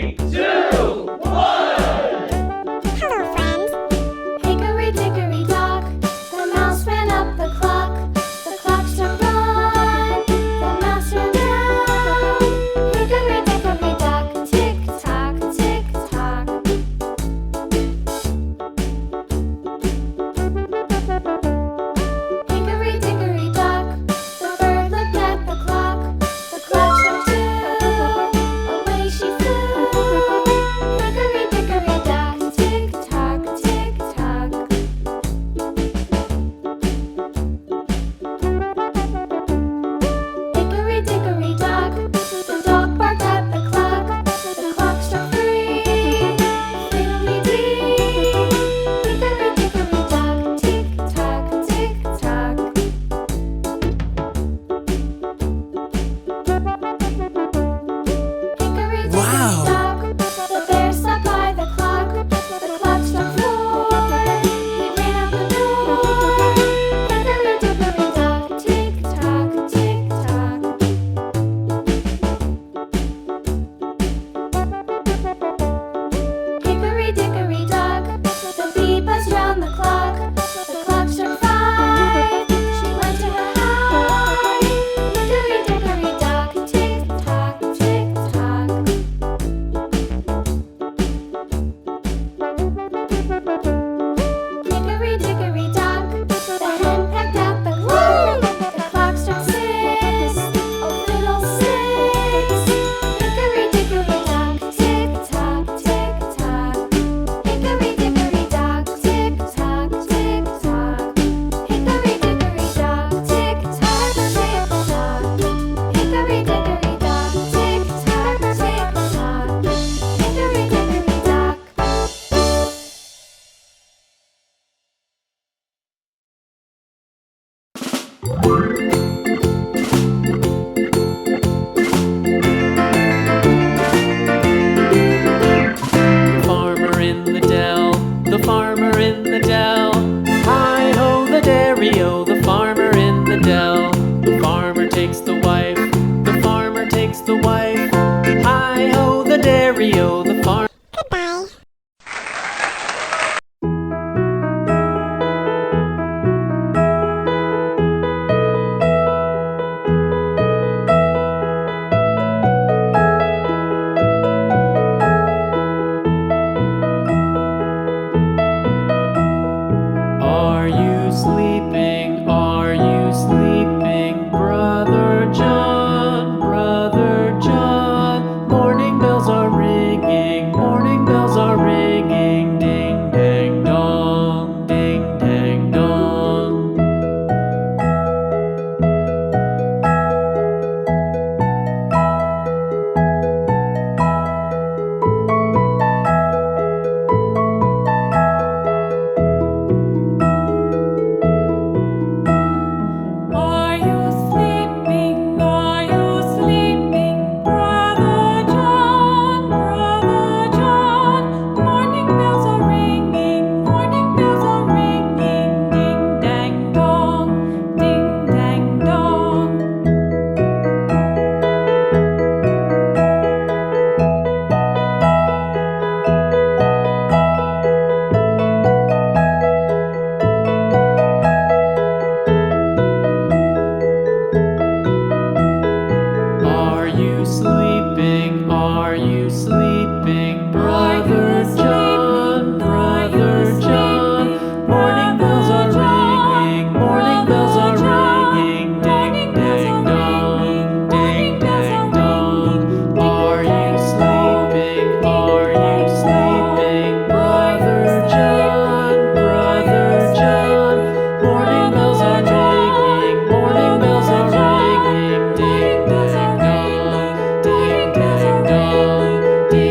3, 2, 1. Hello, friends. Hickory dickory dock, the mouse ran up the clock. The clock struck one, the mouse ran down. Hickory dickory dock, tick tock, tick tock. Hickory dickory dock, the bird looked at the clock. The clock struck two, away she flew. Hickory dickory dock, tick tock, tick tock. Hickory dickory dock, the dog barked at the clock. The clock struck three, fiddly-dee. Hickory dickory dock, tick tock, tick tock. Hickory dickory Wow. dock, the bear sat by the clock. The clock struck four, he ran out the door. Hickory dickory dock, tick tock, tick tock. Hickory dickory dock, the bee buzzed round the clock. The clock struck five, she went to her hive. Hickory dickory dock, tick tock, tick tock. Hickory dickory dock, the hen pecked at the clock. The clock struck six, oh fiddlesticks. Hickory dickory dock, tick tock, tick tock. Hickory dickory dock, tick tock, tick tock. Hickory dickory dock, tick tock, tick tock. Hickory dickory dock, tick tock, tick tock. Hickory dickory dock. The farmer in the dell, the farmer in the dell. Hi-ho the dairy-o, the farmer in the dell. The farmer takes the wife, the farmer takes the wife. Hi-ho the dairy-o, the farmer. Goodbye. Are you sleeping? Are you sleeping? Brother John, Brother John. Morning bells are ringing, morning bells are ringing. Ding dang dong, ding dang dong. Are you sleeping? Are you sleeping? Brother John, Brother John. Morning bells are ringing, morning bells are ringing. Ding dang dong, ding dang dong. Are you sleeping? Are you sleeping? Brother John, Brother John. Morning bells are ringing, morning bells are ringing. Ding dang dong, ding dang dong. Are you sleeping? Are you sleeping? Brother John, Brother John. Morning bells are ringing, morning bells are ringing. Ding dang dong, ding dang dong, ding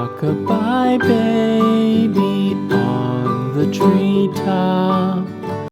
Rock-a-bye baby on the treetop.